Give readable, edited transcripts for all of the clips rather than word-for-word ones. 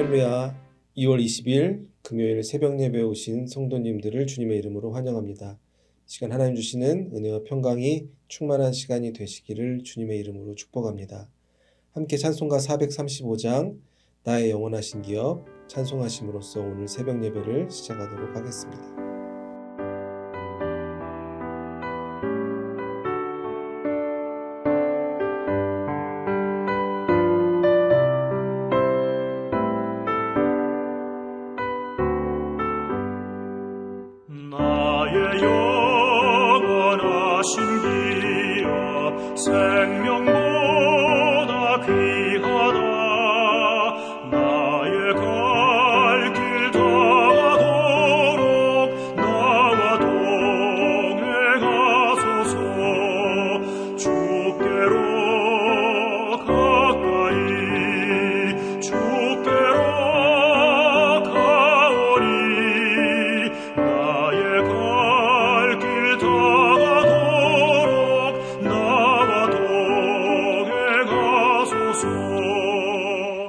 할렐루야. 2월 20일 금요일 새벽 예배에 오신 성도님들을 주님의 이름으로 환영합니다. 시간 하나님 주시는 은혜와 평강이 충만한 시간이 되시기를 주님의 이름으로 축복합니다. 함께 찬송가 435장 나의 영원하신 기업 찬송하심으로써 오늘 새벽 예배를 시작하도록 하겠습니다. 나의 영원하신 기업 생명보다 귀하다. 나의 갈 길 다가도록 나와 동행하소서. 주께로 가까이 주께로 가오리. 나의 갈 길 다가도록 나와 동행하소서.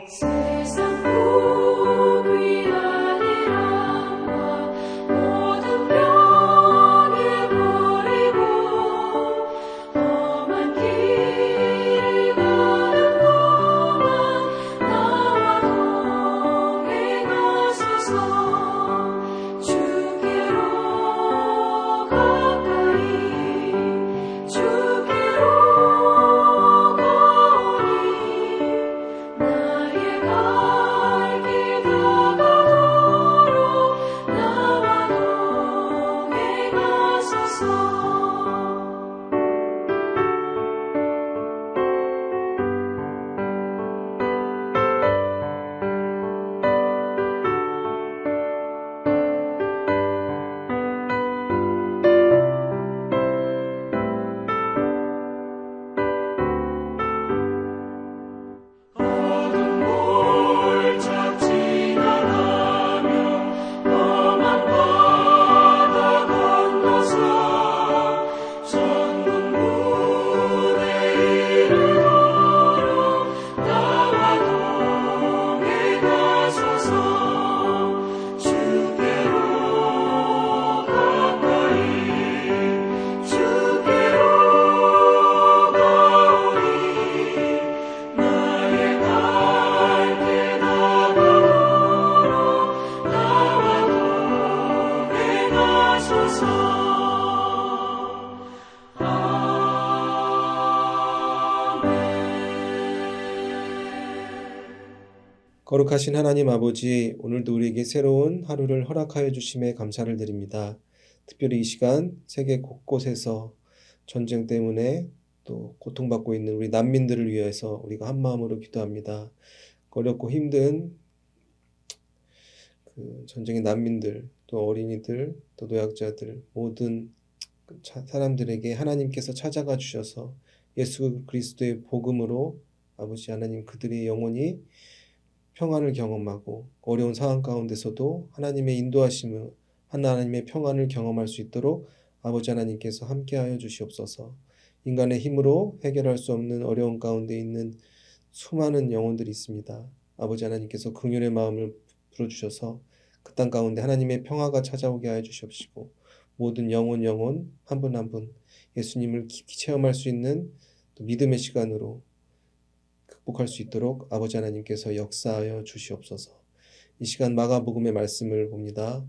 세상 복 위하는 악과 모든 병에 버리고 험한 길을 가는 동안 나와 동행하소서. 주께로 가까이 주께로 가오리. 나의 갈 길 다가도록 나와 동행하소서. 어두운 몰짝 지나가며 험한 바다 건너서 천국문에 이르도록 나와 동행하소서. 주께로 가까이 주께로 가오리. 나의 갈 길 다가도록 나와 동행하소서. 거룩하신 하나님 아버지, 오늘도 우리에게 새로운 하루를 허락하여 주심에 감사를 드립니다. 특별히 이 시간 세계 곳곳에서 전쟁 때문에 또 고통받고 있는 우리 난민들을 위해서 우리가 한 마음으로 기도합니다. 어렵고 힘든 그 전쟁의 난민들, 또 어린이들, 또 노약자들, 모든 사람들에게 하나님께서 찾아가 주셔서 예수 그리스도의 복음으로 아버지 하나님 그들이 영원히 평안을 경험하고 어려운 상황 가운데서도 하나님의 인도하심을 하나님의 평안을 경험할 수 있도록 아버지 하나님께서 함께하여 주시옵소서. 인간의 힘으로 해결할 수 없는 어려운 가운데 있는 수많은 영혼들이 있습니다. 아버지 하나님께서 긍휼의 마음을 불어주셔서 그 땅 가운데 하나님의 평화가 찾아오게 하여 주시옵시고 모든 영혼 한 분 한 분 예수님을 깊이 체험할 수 있는 또 믿음의 시간으로 극복할 수 있도록 아버지 하나님께서 역사하여 주시옵소서. 이 시간 마가복음의 말씀을 봅니다.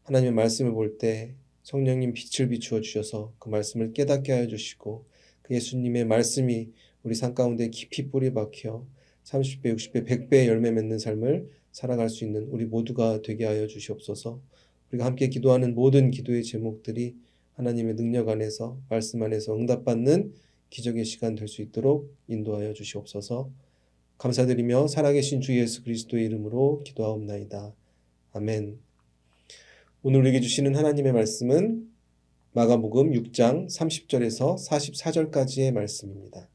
하나님의 말씀을 볼 때 성령님 빛을 비추어 주셔서 그 말씀을 깨닫게 하여 주시고 그 예수님의 말씀이 우리 삶 가운데 깊이 뿌리 박혀 30배, 60배, 100배의 열매 맺는 삶을 살아갈 수 있는 우리 모두가 되게 하여 주시옵소서. 우리가 함께 기도하는 모든 기도의 제목들이 하나님의 능력 안에서 말씀 안에서 응답받는 기적의 시간 될 수 있도록 인도하여 주시옵소서. 감사드리며 살아계신 주 예수 그리스도의 이름으로 기도하옵나이다. 아멘. 오늘 우리에게 주시는 하나님의 말씀은 마가복음 6장 30절에서 44절까지의 말씀입니다.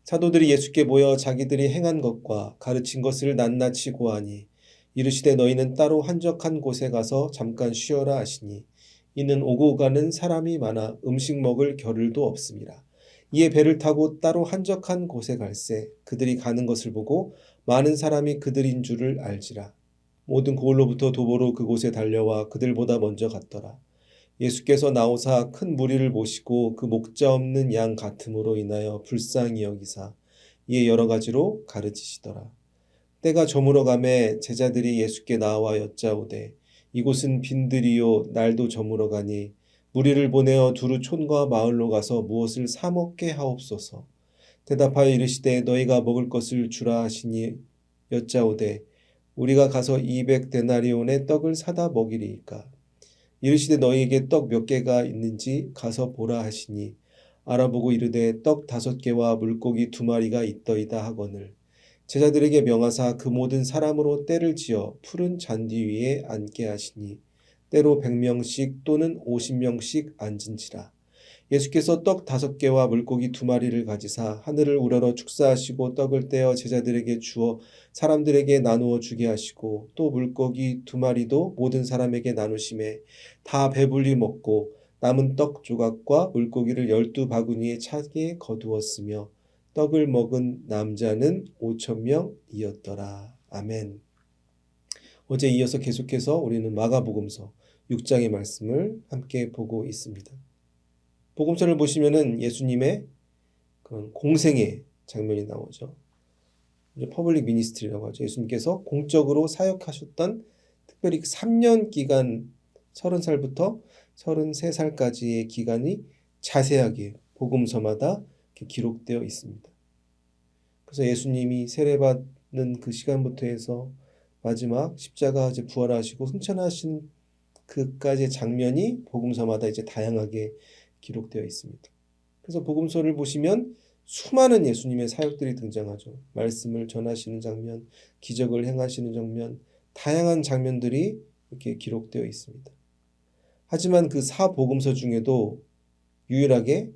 사도들이 예수께 모여 자기들이 행한 것과 가르친 것을 낱낱이 고하니 이르시되 너희는 따로 한적한 곳에 가서 잠깐 쉬어라 하시니 이는 오고 가는 사람이 많아 음식 먹을 겨를도 없음이라. 이에 배를 타고 따로 한적한 곳에 갈새 그들이 가는 것을 보고 많은 사람이 그들인 줄을 알지라. 모든 고을로부터 도보로 그곳에 달려와 그들보다 먼저 갔더라. 예수께서 나오사 큰 무리를 모시고 그 목자 없는 양 같음으로 인하여 불쌍히 여기사 이에 여러 가지로 가르치시더라. 때가 저물어 가매 제자들이 예수께 나와 여짜오되 이곳은 빈들이요 날도 저물어 가니 무리를 보내어 두루 촌과 마을로 가서 무엇을 사 먹게 하옵소서. 대답하여 이르시되 너희가 먹을 것을 주라 하시니 여짜오되 우리가 가서 200데나리온의 떡을 사다 먹이리이까. 이르시되 너희에게 떡 몇 개가 있는지 가서 보라 하시니 알아보고 이르되 떡 5개와 물고기 2마리가 있더이다 하거늘 제자들에게 명하사 그 모든 사람으로 떼를 지어 푸른 잔디 위에 앉게 하시니 때로 100명씩 또는 50명씩 앉은지라. 예수께서 떡 5개와 물고기 2마리를 가지사 하늘을 우러러 축사하시고 떡을 떼어 제자들에게 주어 사람들에게 나누어 주게 하시고 또 물고기 2마리도 모든 사람에게 나누심에 다 배불리 먹고 남은 떡 조각과 물고기를 12바구니에 차게 거두었으며 떡을 먹은 남자는 5,000명이었더라. 아멘. 어제 이어서 계속해서 우리는 마가복음서 6장의 말씀을 함께 보고 있습니다. 복음서를 보시면은 예수님의 그런 공생의 장면이 나오죠. 퍼블릭 미니스트리라고 하죠. 예수님께서 공적으로 사역하셨던 특별히 3년 기간 30살부터 33살까지의 기간이 자세하게 복음서마다 이렇게 기록되어 있습니다. 그래서 예수님이 세례받는 그 시간부터 해서 마지막 십자가 이제 부활하시고 승천하신 그까지의 장면이 복음서마다 이제 다양하게 기록되어 있습니다. 그래서 복음서를 보시면 수많은 예수님의 사역들이 등장하죠. 말씀을 전하시는 장면, 기적을 행하시는 장면, 다양한 장면들이 이렇게 기록되어 있습니다. 하지만 그 4복음서 중에도 유일하게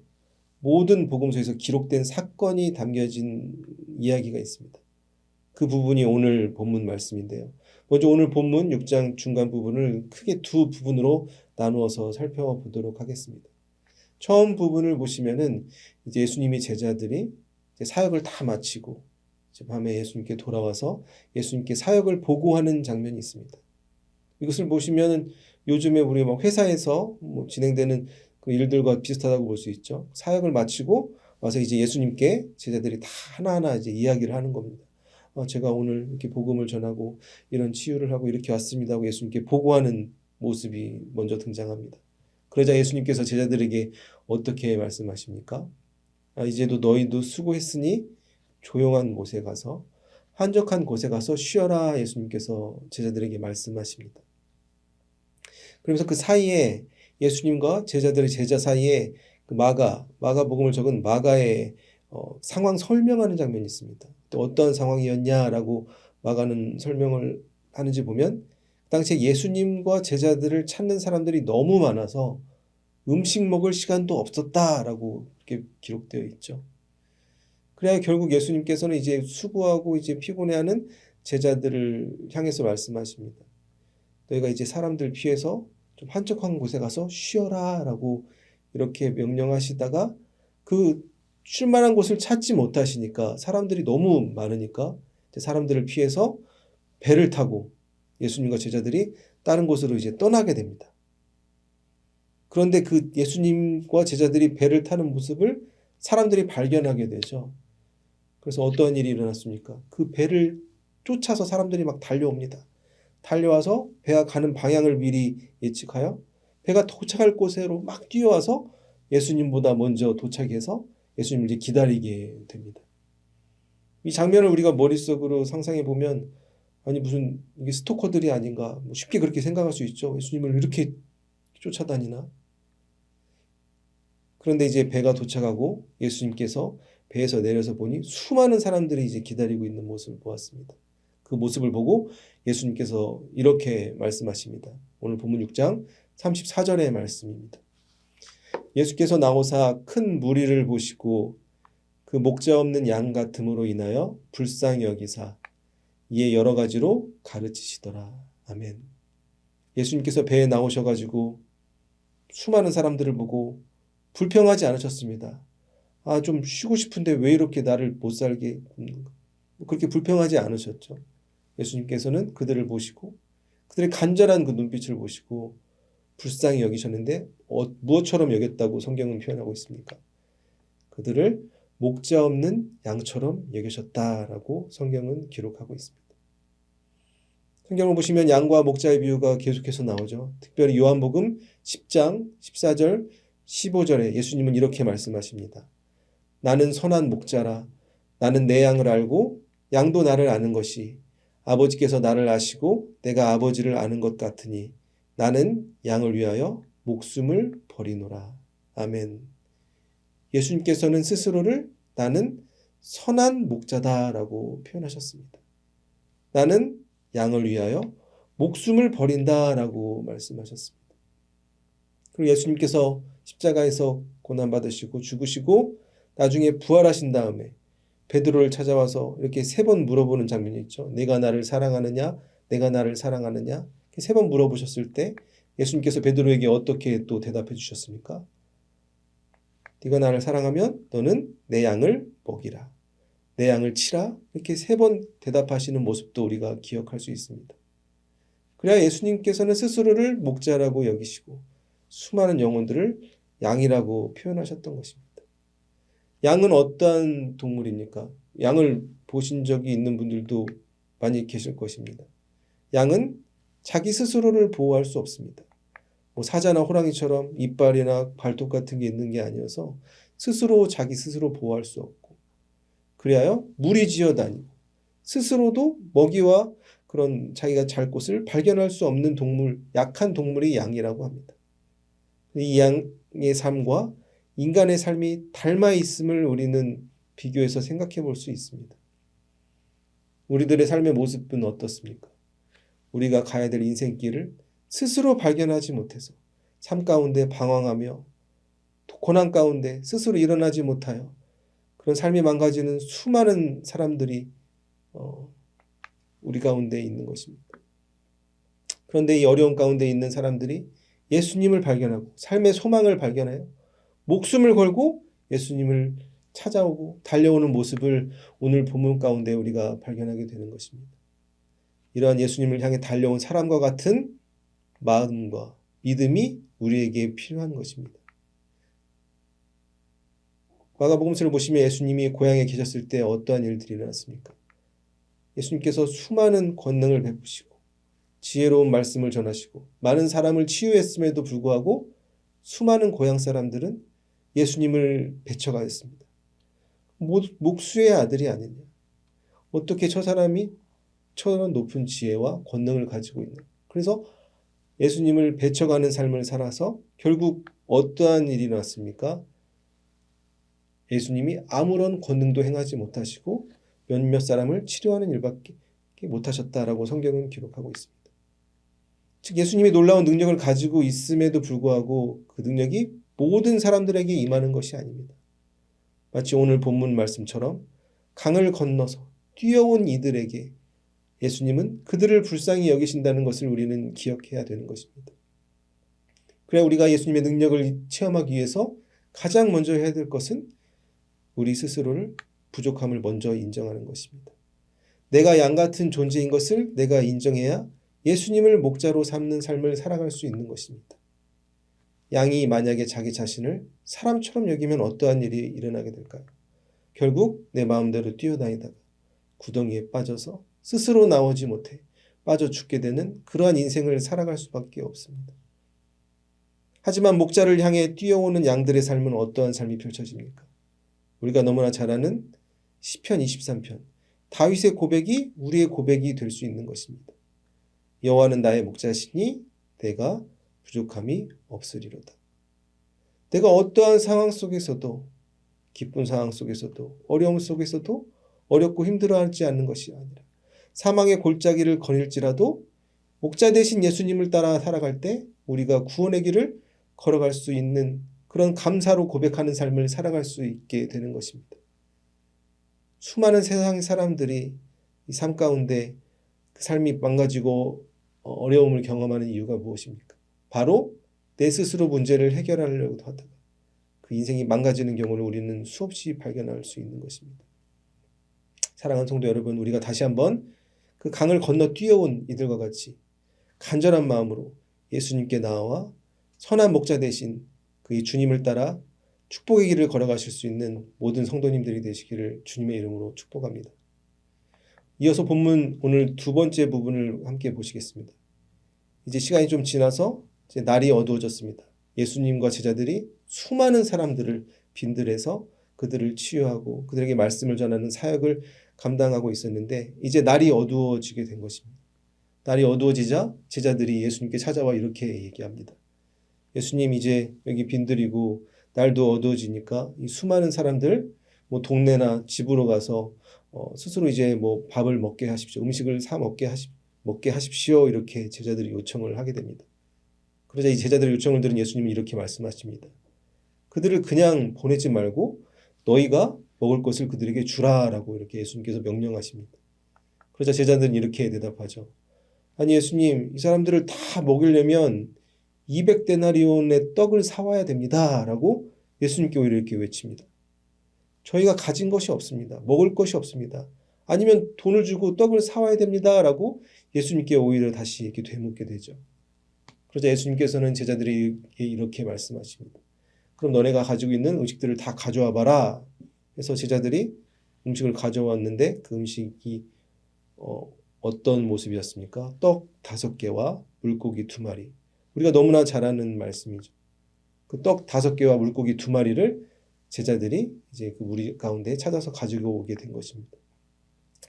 모든 복음서에서 기록된 사건이 담겨진 이야기가 있습니다. 그 부분이 오늘 본문 말씀인데요. 먼저 오늘 본문 6장 중간 부분을 크게 두 부분으로 나누어서 살펴보도록 하겠습니다. 처음 부분을 보시면은 이제 예수님이 제자들이 이제 사역을 다 마치고 이제 밤에 예수님께 돌아와서 예수님께 사역을 보고하는 장면이 있습니다. 이것을 보시면은 요즘에 우리 막 회사에서 진행되는 그 일들과 비슷하다고 볼 수 있죠. 사역을 마치고 와서 이제 예수님께 제자들이 다 하나하나 이제 이야기를 하는 겁니다. 제가 오늘 이렇게 복음을 전하고 이런 치유를 하고 이렇게 왔습니다 하고 예수님께 보고하는 모습이 먼저 등장합니다. 그러자 예수님께서 제자들에게 어떻게 말씀하십니까? 이제도 너희도 수고했으니 조용한 곳에 가서 한적한 곳에 가서 쉬어라 예수님께서 제자들에게 말씀하십니다. 그러면서 그 사이에 예수님과 제자들의 제자 사이에 그 마가복음을 적은 마가의 상황 설명하는 장면이 있습니다. 또 어떤 상황이었냐라고 마가는 설명을 하는지 보면 당시에 예수님과 제자들을 찾는 사람들이 너무 많아서 음식 먹을 시간도 없었다라고 이렇게 기록되어 있죠. 그래야 결국 예수님께서는 이제 수고하고 이제 피곤해하는 제자들을 향해서 말씀하십니다. 너희가 이제 사람들 피해서 좀 한적한 곳에 가서 쉬어라라고 이렇게 명령하시다가 그 쉴 만한 곳을 찾지 못하시니까 사람들이 너무 많으니까 사람들을 피해서 배를 타고 예수님과 제자들이 다른 곳으로 이제 떠나게 됩니다. 그런데 그 예수님과 제자들이 배를 타는 모습을 사람들이 발견하게 되죠. 그래서 어떤 일이 일어났습니까? 그 배를 쫓아서 사람들이 막 달려옵니다. 달려와서 배가 가는 방향을 미리 예측하여 배가 도착할 곳으로 막 뛰어와서 예수님보다 먼저 도착해서 예수님을 이제 기다리게 됩니다. 이 장면을 우리가 머릿속으로 상상해 보면 아니 무슨 이게 스토커들이 아닌가 쉽게 그렇게 생각할 수 있죠. 예수님을 이렇게 쫓아다니나. 그런데 이제 배가 도착하고 예수님께서 배에서 내려서 보니 수많은 사람들이 이제 기다리고 있는 모습을 보았습니다. 그 모습을 보고 예수님께서 이렇게 말씀하십니다. 오늘 본문 6장 34절의 말씀입니다. 예수께서 나오사 큰 무리를 보시고 그 목자 없는 양 같음으로 인하여 불쌍히 여기사 이에 여러 가지로 가르치시더라. 아멘. 예수님께서 배에 나오셔가지고 수많은 사람들을 보고 불평하지 않으셨습니다. 좀 쉬고 싶은데 왜 이렇게 나를 못 살게 그렇게 불평하지 않으셨죠. 예수님께서는 그들을 보시고 그들의 간절한 그 눈빛을 보시고 불쌍히 여기셨는데 무엇처럼 여겼다고 성경은 표현하고 있습니까? 그들을 목자 없는 양처럼 여기셨다라고 성경은 기록하고 있습니다. 성경을 보시면 양과 목자의 비유가 계속해서 나오죠. 특별히 요한복음 10장 14절 15절에 예수님은 이렇게 말씀하십니다. 나는 선한 목자라. 나는 내 양을 알고 양도 나를 아는 것이 아버지께서 나를 아시고 내가 아버지를 아는 것 같으니 나는 양을 위하여 목숨을 버리노라. 아멘. 예수님께서는 스스로를 나는 선한 목자다라고 표현하셨습니다. 나는 양을 위하여 목숨을 버린다라고 말씀하셨습니다. 그리고 예수님께서 십자가에서 고난받으시고 죽으시고 나중에 부활하신 다음에 베드로를 찾아와서 이렇게 3번 물어보는 장면이 있죠. 내가 나를 사랑하느냐? 내가 나를 사랑하느냐? 3번 물어보셨을 때 예수님께서 베드로에게 어떻게 또 대답해 주셨습니까? 네가 나를 사랑하면 너는 내 양을 먹이라. 내 양을 치라. 이렇게 3번 대답하시는 모습도 우리가 기억할 수 있습니다. 그래야 예수님께서는 스스로를 목자라고 여기시고 수많은 영혼들을 양이라고 표현하셨던 것입니다. 양은 어떠한 동물입니까? 양을 보신 적이 있는 분들도 많이 계실 것입니다. 양은 자기 스스로를 보호할 수 없습니다. 사자나 호랑이처럼 이빨이나 발톱 같은 게 있는 게 아니어서 자기 스스로 보호할 수 없고 그리하여 무리지어 다니고 스스로도 먹이와 그런 자기가 잘 곳을 발견할 수 없는 동물, 약한 동물이 양이라고 합니다. 이 양의 삶과 인간의 삶이 닮아 있음을 우리는 비교해서 생각해 볼 수 있습니다. 우리들의 삶의 모습은 어떻습니까? 우리가 가야 될 인생길을 스스로 발견하지 못해서 삶 가운데 방황하며 고난 가운데 스스로 일어나지 못하여 그런 삶이 망가지는 수많은 사람들이 우리 가운데 있는 것입니다. 그런데 이 어려운 가운데 있는 사람들이 예수님을 발견하고 삶의 소망을 발견하여 목숨을 걸고 예수님을 찾아오고 달려오는 모습을 오늘 본문 가운데 우리가 발견하게 되는 것입니다. 이러한 예수님을 향해 달려온 사람과 같은 마음과 믿음이 우리에게 필요한 것입니다. 마가복음서를 보시면 예수님이 고향에 계셨을 때 어떠한 일들이 일어났습니까? 예수님께서 수많은 권능을 베푸시고 지혜로운 말씀을 전하시고 많은 사람을 치유했음에도 불구하고 수많은 고향 사람들은 예수님을 배척하였습니다. 목수의 아들이 아니냐. 어떻게 저 사람이 저런 높은 지혜와 권능을 가지고 있나. 그래서 예수님을 배척하는 삶을 살아서 결국 어떠한 일이 났습니까? 예수님이 아무런 권능도 행하지 못하시고 몇몇 사람을 치료하는 일밖에 못하셨다라고 성경은 기록하고 있습니다. 즉 예수님이 놀라운 능력을 가지고 있음에도 불구하고 그 능력이 모든 사람들에게 임하는 것이 아닙니다. 마치 오늘 본문 말씀처럼 강을 건너서 뛰어온 이들에게 예수님은 그들을 불쌍히 여기신다는 것을 우리는 기억해야 되는 것입니다. 그래야 우리가 예수님의 능력을 체험하기 위해서 가장 먼저 해야 될 것은 우리 스스로를 부족함을 먼저 인정하는 것입니다. 내가 양 같은 존재인 것을 내가 인정해야 예수님을 목자로 삼는 삶을 살아갈 수 있는 것입니다. 양이 만약에 자기 자신을 사람처럼 여기면 어떠한 일이 일어나게 될까요? 결국 내 마음대로 뛰어다니다가 구덩이에 빠져서 스스로 나오지 못해 빠져 죽게 되는 그러한 인생을 살아갈 수밖에 없습니다. 하지만 목자를 향해 뛰어오는 양들의 삶은 어떠한 삶이 펼쳐집니까? 우리가 너무나 잘 아는 시편 23편 다윗의 고백이 우리의 고백이 될 수 있는 것입니다. 여호와는 나의 목자시니 내가 부족함이 없으리로다. 내가 어떠한 상황 속에서도 기쁜 상황 속에서도 어려움 속에서도 어렵고 힘들어하지 않는 것이 아니라 사망의 골짜기를 거닐지라도 목자 대신 예수님을 따라 살아갈 때 우리가 구원의 길을 걸어갈 수 있는 그런 감사로 고백하는 삶을 살아갈 수 있게 되는 것입니다. 수많은 세상의 사람들이 이 삶 가운데 그 삶이 망가지고 어려움을 경험하는 이유가 무엇입니까? 바로 내 스스로 문제를 해결하려고 하다가 그 인생이 망가지는 경우를 우리는 수없이 발견할 수 있는 것입니다. 사랑하는 성도 여러분, 우리가 다시 한번 그 강을 건너 뛰어온 이들과 같이 간절한 마음으로 예수님께 나와 선한 목자 되신 그 주님을 따라 축복의 길을 걸어가실 수 있는 모든 성도님들이 되시기를 주님의 이름으로 축복합니다. 이어서 본문 오늘 두 번째 부분을 함께 보시겠습니다. 이제 시간이 좀 지나서 이제 날이 어두워졌습니다. 예수님과 제자들이 수많은 사람들을 빈들에서 그들을 치유하고 그들에게 말씀을 전하는 사역을 감당하고 있었는데 이제 날이 어두워지게 된 것입니다. 날이 어두워지자 제자들이 예수님께 찾아와 이렇게 얘기합니다. 예수님, 이제 여기 빈들이고 날도 어두워지니까 이 수많은 사람들 뭐 동네나 집으로 가서 스스로 이제 뭐 밥을 먹게 하십시오. 음식을 사 먹게 하십시오. 이렇게 제자들이 요청을 하게 됩니다. 그러자 이 제자들의 요청을 들은 예수님은 이렇게 말씀하십니다. 그들을 그냥 보내지 말고 너희가 먹을 것을 그들에게 주라라고 이렇게 예수님께서 명령하십니다. 그러자 제자들은 이렇게 대답하죠. 아니 예수님, 이 사람들을 다 먹이려면 200데나리온의 떡을 사와야 됩니다. 라고 예수님께 오히려 이렇게 외칩니다. 저희가 가진 것이 없습니다. 먹을 것이 없습니다. 아니면 돈을 주고 떡을 사와야 됩니다. 라고 예수님께 오히려 다시 이렇게 되묻게 되죠. 그러자 예수님께서는 제자들이 이렇게 말씀하십니다. 그럼 너네가 가지고 있는 음식들을 다 가져와 봐라. 그래서 제자들이 음식을 가져왔는데 그 음식이 어떤 모습이었습니까? 떡 5개와 물고기 2마리. 우리가 너무나 잘 아는 말씀이죠. 그 떡 5개와 물고기 2마리를 제자들이 이제 그 무리 가운데 찾아서 가지고 오게 된 것입니다.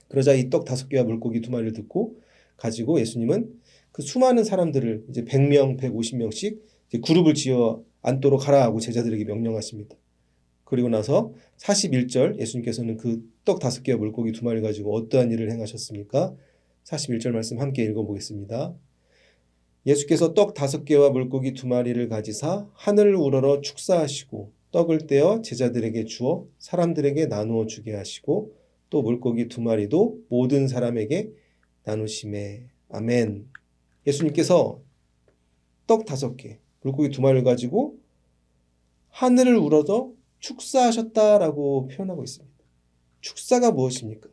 그러자 이 떡 5개와 물고기 2마리를 듣고 가지고 예수님은 그 수많은 사람들을 이제 100명, 150명씩 이제 그룹을 지어 앉도록 하라고 제자들에게 명령하십니다. 그리고 나서 41절 예수님께서는 그 떡 5개와 물고기 2마리 가지고 어떠한 일을 행하셨습니까? 41절 말씀 함께 읽어보겠습니다. 예수께서 떡 5개와 물고기 2마리를 가지사 하늘을 우러러 축사하시고 떡을 떼어 제자들에게 주어 사람들에게 나누어 주게 하시고 또 물고기 2마리도 모든 사람에게 나누시매. 아멘. 예수님께서 떡 5개, 물고기 2마리를 가지고 하늘을 우러러 축사하셨다라고 표현하고 있습니다. 축사가 무엇입니까?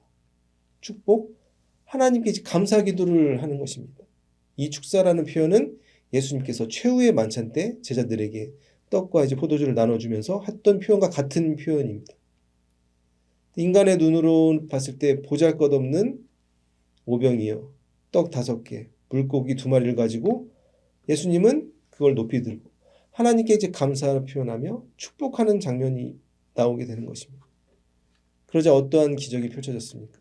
축복? 하나님께 감사 기도를 하는 것입니다. 이 축사라는 표현은 예수님께서 최후의 만찬 때 제자들에게 떡과 이제 포도주를 나눠주면서 했던 표현과 같은 표현입니다. 인간의 눈으로 봤을 때 보잘것없는 오병이어, 떡 5개, 물고기 2마리를 가지고 예수님은 그걸 높이 들고 하나님께 이제 감사를 표현하며 축복하는 장면이 나오게 되는 것입니다. 그러자 어떠한 기적이 펼쳐졌습니까?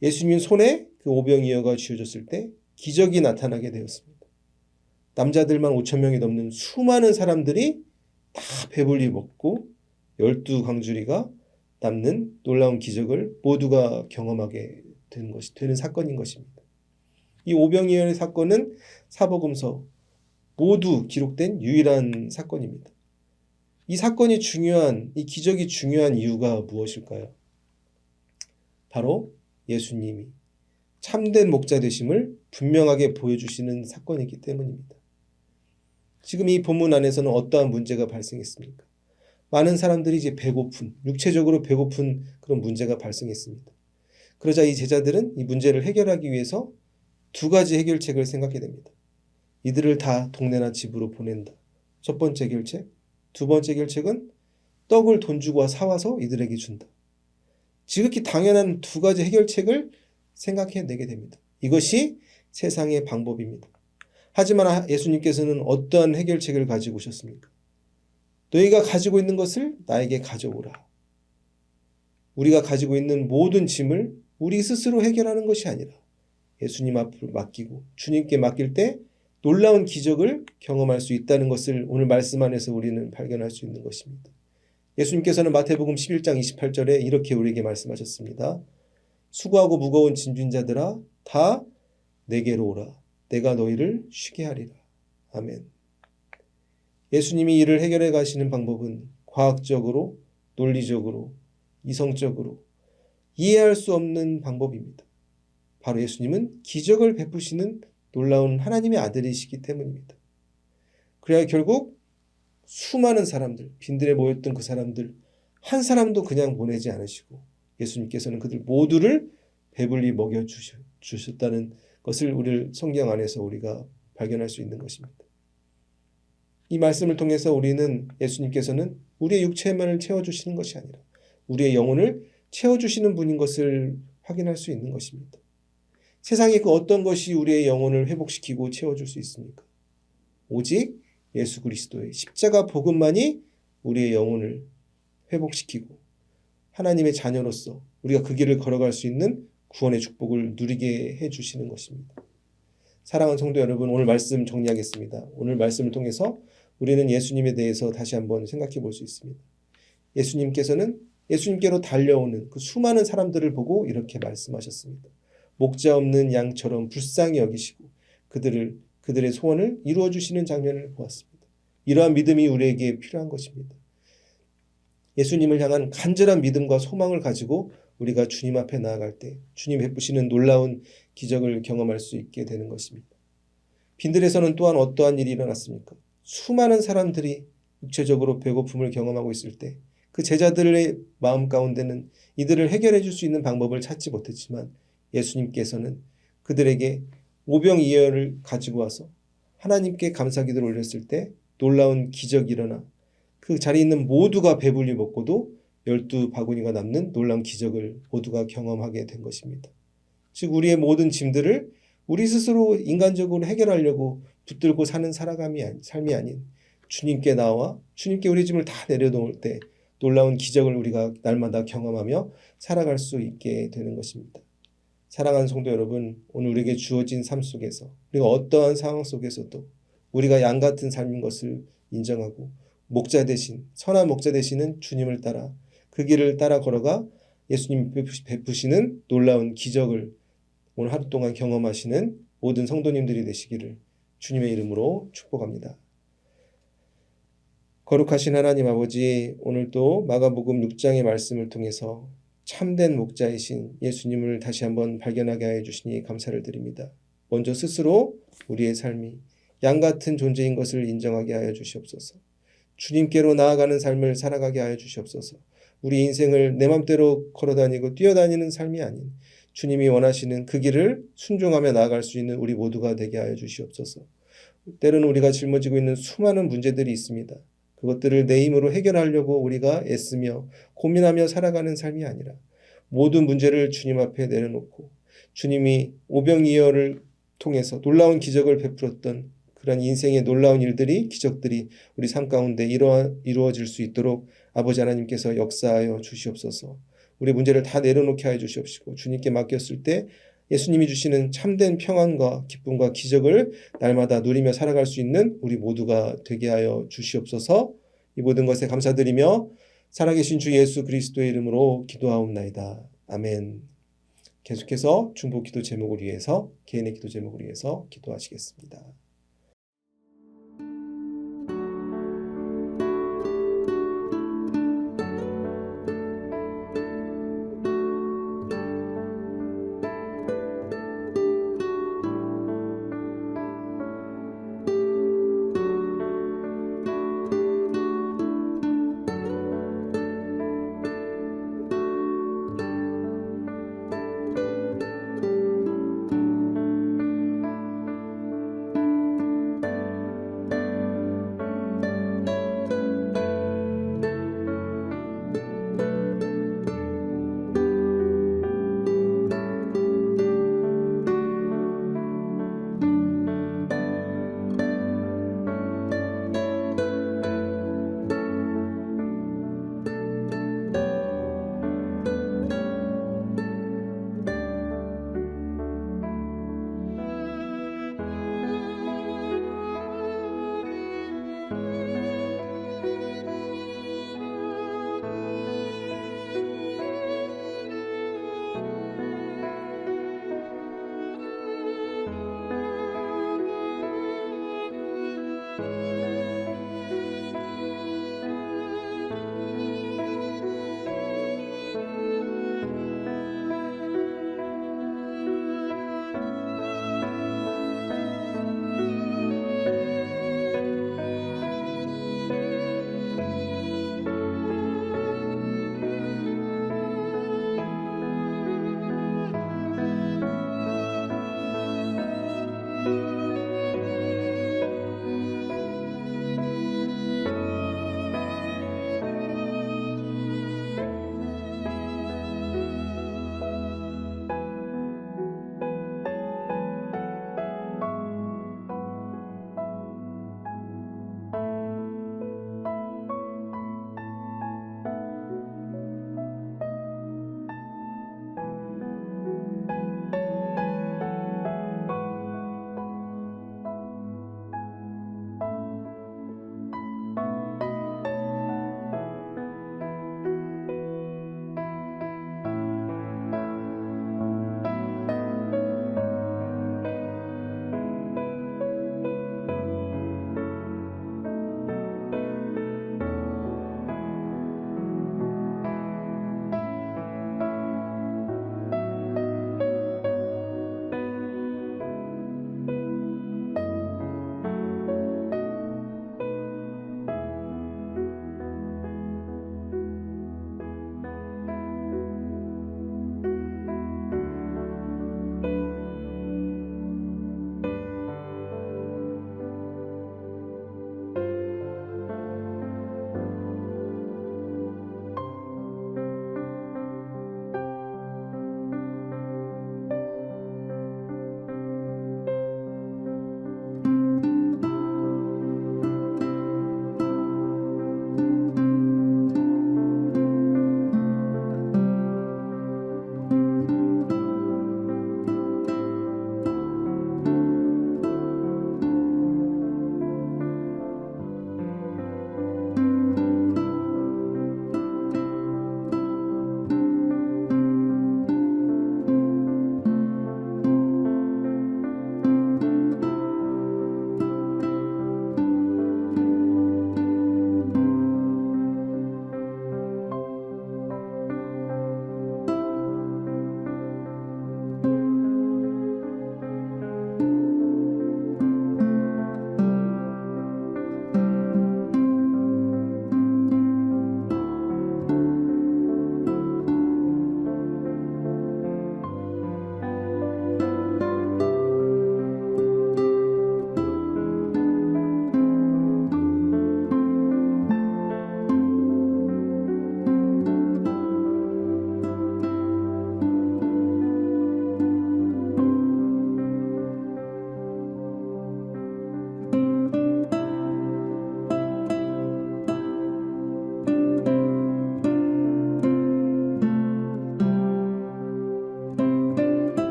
예수님 손에 그 오병이어가 쥐어졌을 때 기적이 나타나게 되었습니다. 남자들만 5,000명이 넘는 수많은 사람들이 다 배불리 먹고 12광주리가 남는 놀라운 기적을 모두가 경험하게 되는 사건인 것입니다. 이 오병이어의 사건은 사복음서 모두 기록된 유일한 사건입니다. 이 사건이 이 기적이 중요한 이유가 무엇일까요? 바로 예수님이 참된 목자 되심을 분명하게 보여주시는 사건이기 때문입니다. 지금 이 본문 안에서는 어떠한 문제가 발생했습니까? 많은 사람들이 이제 육체적으로 배고픈 그런 문제가 발생했습니다. 그러자 이 제자들은 이 문제를 해결하기 위해서 2가지 해결책을 생각하게 됩니다. 이들을 다 동네나 집으로 보낸다. 첫 번째 해결책. 2번째 해결책은 떡을 돈 주고 사와서 이들에게 준다. 지극히 당연한 2가지 해결책을 생각해내게 됩니다. 이것이 세상의 방법입니다. 하지만 예수님께서는 어떠한 해결책을 가지고 오셨습니까? 너희가 가지고 있는 것을 나에게 가져오라. 우리가 가지고 있는 모든 짐을 우리 스스로 해결하는 것이 아니라 예수님 앞으로 맡기고 주님께 맡길 때 놀라운 기적을 경험할 수 있다는 것을 오늘 말씀 안에서 우리는 발견할 수 있는 것입니다. 예수님께서는 마태복음 11장 28절에 이렇게 우리에게 말씀하셨습니다. 수고하고 무거운 짐진 자들아 다 내게로 오라. 내가 너희를 쉬게 하리라. 아멘. 예수님이 이를 해결해 가시는 방법은 과학적으로, 논리적으로, 이성적으로 이해할 수 없는 방법입니다. 바로 예수님은 기적을 베푸시는 놀라운 하나님의 아들이시기 때문입니다. 그래야 결국 수많은 사람들, 빈들에 모였던 그 사람들 한 사람도 그냥 보내지 않으시고 예수님께서는 그들 모두를 배불리 먹여주셨다는 것을 우리 성경 안에서 우리가 발견할 수 있는 것입니다. 이 말씀을 통해서 우리는 예수님께서는 우리의 육체만을 채워주시는 것이 아니라 우리의 영혼을 채워주시는 분인 것을 확인할 수 있는 것입니다. 세상에 그 어떤 것이 우리의 영혼을 회복시키고 채워줄 수 있습니까? 오직 예수 그리스도의 십자가 복음만이 우리의 영혼을 회복시키고 하나님의 자녀로서 우리가 그 길을 걸어갈 수 있는 구원의 축복을 누리게 해주시는 것입니다. 사랑하는 성도 여러분, 오늘 말씀 정리하겠습니다. 오늘 말씀을 통해서 우리는 예수님에 대해서 다시 한번 생각해 볼 수 있습니다. 예수님께서는 예수님께로 달려오는 그 수많은 사람들을 보고 이렇게 말씀하셨습니다. 목자 없는 양처럼 불쌍히 여기시고 그들의 소원을 이루어 주시는 장면을 보았습니다. 이러한 믿음이 우리에게 필요한 것입니다. 예수님을 향한 간절한 믿음과 소망을 가지고 우리가 주님 앞에 나아갈 때 주님 베푸시는 놀라운 기적을 경험할 수 있게 되는 것입니다. 빈들에서는 또한 어떠한 일이 일어났습니까? 수많은 사람들이 육체적으로 배고픔을 경험하고 있을 때 그 제자들의 마음 가운데는 이들을 해결해 줄 수 있는 방법을 찾지 못했지만 예수님께서는 그들에게 오병이어를 가지고 와서 하나님께 감사기도를 올렸을 때 놀라운 기적이 일어나 그 자리에 있는 모두가 배불리 먹고도 12바구니가 남는 놀라운 기적을 모두가 경험하게 된 것입니다. 즉 우리의 모든 짐들을 우리 스스로 인간적으로 해결하려고 붙들고 사는 삶이 아닌 주님께 나와 주님께 우리 짐을 다 내려놓을 때 놀라운 기적을 우리가 날마다 경험하며 살아갈 수 있게 되는 것입니다. 사랑하는 성도 여러분, 오늘 우리에게 주어진 삶 속에서 우리가 어떠한 상황 속에서도 우리가 양 같은 삶인 것을 인정하고 목자 대신 선한 목자 되시는 주님을 따라 그 길을 따라 걸어가 예수님 베푸시는 놀라운 기적을 오늘 하루 동안 경험하시는 모든 성도님들이 되시기를 주님의 이름으로 축복합니다. 거룩하신 하나님 아버지, 오늘도 마가복음 6장의 말씀을 통해서 참된 목자이신 예수님을 다시 한번 발견하게 하여 주시니 감사를 드립니다. 먼저 스스로 우리의 삶이 양 같은 존재인 것을 인정하게 하여 주시옵소서. 주님께로 나아가는 삶을 살아가게 하여 주시옵소서. 우리 인생을 내 맘대로 걸어다니고 뛰어다니는 삶이 아닌 주님이 원하시는 그 길을 순종하며 나아갈 수 있는 우리 모두가 되게 하여 주시옵소서. 때로는 우리가 짊어지고 있는 수많은 문제들이 있습니다. 그것들을 내 힘으로 해결하려고 우리가 애쓰며 고민하며 살아가는 삶이 아니라 모든 문제를 주님 앞에 내려놓고 주님이 오병이어를 통해서 놀라운 기적을 베풀었던 그런 인생의 놀라운 일들이 기적들이 우리 삶 가운데 이루어질 수 있도록 아버지 하나님께서 역사하여 주시옵소서. 우리 문제를 다 내려놓게 하여 주시옵시고 주님께 맡겼을 때 예수님이 주시는 참된 평안과 기쁨과 기적을 날마다 누리며 살아갈 수 있는 우리 모두가 되게 하여 주시옵소서. 이 모든 것에 감사드리며 살아계신 주 예수 그리스도의 이름으로 기도하옵나이다. 아멘. 계속해서 중보 기도 제목을 위해서 개인의 기도 제목을 위해서 기도하시겠습니다.